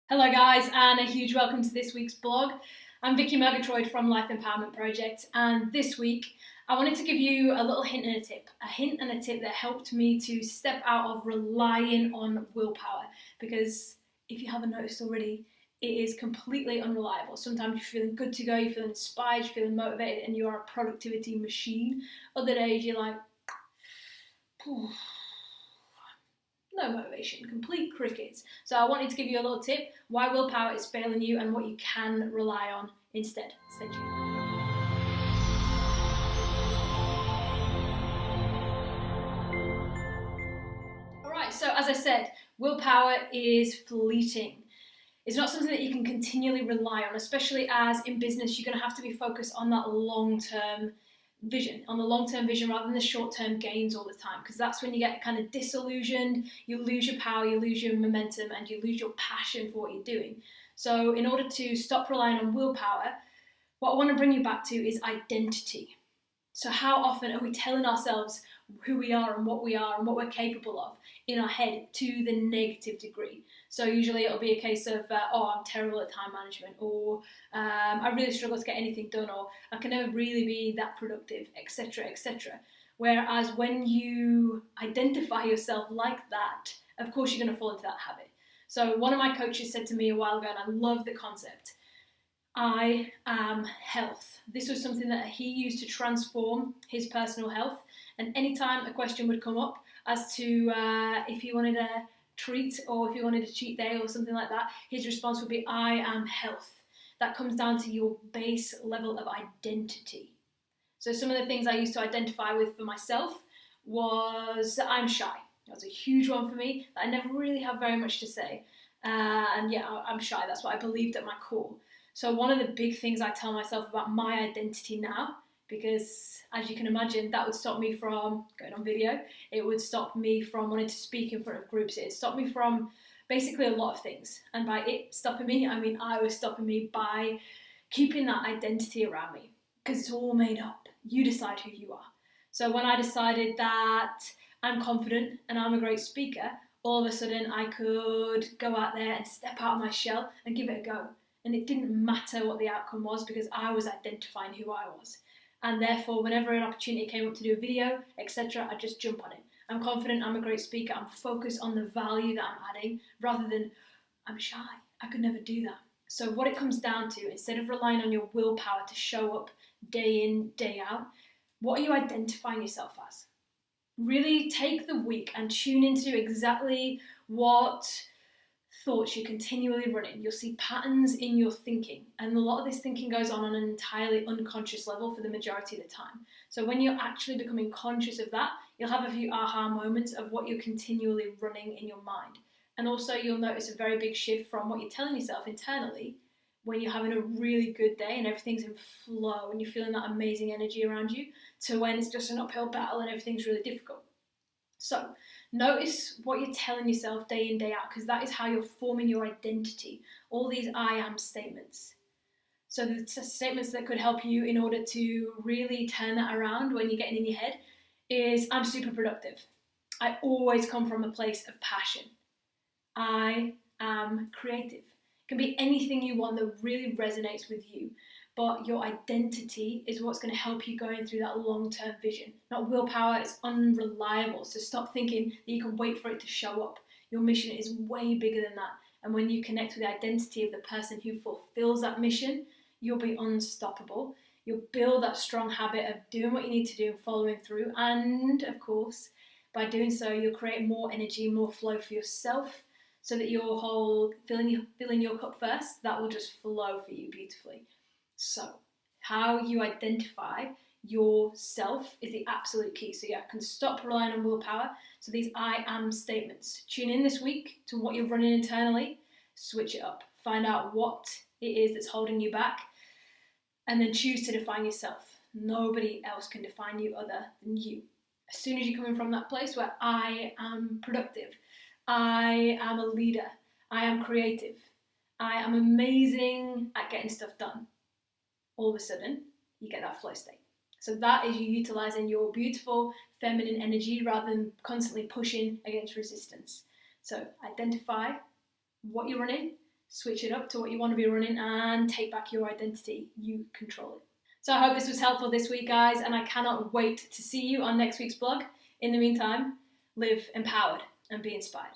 Hello guys, and a huge welcome to this week's blog. I'm Vicky Murgatroyd from Life Empowerment Project, and this week I wanted to give you a little hint and a tip. A hint and a tip that helped me to step out of relying on willpower, because if you haven't noticed already, it is completely unreliable. Sometimes you're feeling good to go, you're feeling inspired, you're feeling motivated, and you are a productivity machine. Other days you're like, no motivation, complete crickets. So I wanted to give you a little tip, why willpower is failing you and what you can rely on instead. Stay tuned. Alright, so as I said, willpower is fleeting. It's not something that you can continually rely on, especially as in business you're going to have to be focused on that long-term vision, rather than the short-term gains all the time, because that's when you get kind of disillusioned, you lose your power, you lose your momentum, and you lose your passion for what you're doing. So in order to stop relying on willpower, what I want to bring you back to is identity. So how often are we telling ourselves who we are and what we're capable of in our head to the negative degree? So usually it'll be a case of, I'm terrible at time management, or I really struggle to get anything done, or I can never really be that productive, etc., etc. Whereas when you identify yourself like that, of course you're going to fall into that habit. So one of my coaches said to me a while ago, and I love the concept, I am health. This was something that he used to transform his personal health. And anytime a question would come up as to if he wanted a treat or if he wanted a cheat day or something like that, his response would be, I am health. That comes down to your base level of identity. So some of the things I used to identify with for myself was that I'm shy. That was a huge one for me, that I never really have very much to say. And yeah, I'm shy. That's what I believed at my core. So one of the big things I tell myself about my identity now, because as you can imagine, that would stop me from going on video. It would stop me from wanting to speak in front of groups. It would stop me from basically a lot of things. And by it stopping me, I mean I was stopping me by keeping that identity around me, because it's all made up. You decide who you are. So when I decided that I'm confident and I'm a great speaker, all of a sudden I could go out there and step out of my shell and give it a go. And it didn't matter what the outcome was, because I was identifying who I was. And therefore, whenever an opportunity came up to do a video, etc., I'd just jump on it. I'm confident, I'm a great speaker, I'm focused on the value that I'm adding, rather than, I'm shy, I could never do that. So what it comes down to, instead of relying on your willpower to show up day in, day out, what are you identifying yourself as? Really take the week and tune into exactly what thoughts you're continually running. You'll see patterns in your thinking, and a lot of this thinking goes on an entirely unconscious level for the majority of the time. So when you're actually becoming conscious of that, you'll have a few aha moments of what you're continually running in your mind. And also you'll notice a very big shift from what you're telling yourself internally when you're having a really good day and everything's in flow and you're feeling that amazing energy around you, to when it's just an uphill battle and everything's really difficult. So notice what you're telling yourself day in, day out, because that is how you're forming your identity. All these I am statements. So the statements that could help you in order to really turn that around when you're getting in your head is, I'm super productive. I always come from a place of passion. I am creative. It can be anything you want that really resonates with you. But your identity is what's going to help you going through that long-term vision. Not willpower, it's unreliable. So stop thinking that you can wait for it to show up. Your mission is way bigger than that. And when you connect with the identity of the person who fulfills that mission, you'll be unstoppable. You'll build that strong habit of doing what you need to do and following through. And of course, by doing so, you'll create more energy, more flow for yourself, so that your whole filling your cup first, that will just flow for you beautifully. So how you identify yourself is the absolute key. So yeah, I can stop relying on willpower. So these I am statements. Tune in this week to what you're running internally, switch it up, find out what it is that's holding you back, and then choose to define yourself. Nobody else can define you other than you. As soon as you're coming from that place where I am productive, I am a leader, I am creative, I am amazing at getting stuff done, all of a sudden you get that flow state. So that is you utilizing your beautiful feminine energy rather than constantly pushing against resistance. So identify what you're running, switch it up to what you want to be running and take back your identity. You control it. So I hope this was helpful this week, guys, and I cannot wait to see you on next week's blog. In the meantime, live empowered and be inspired.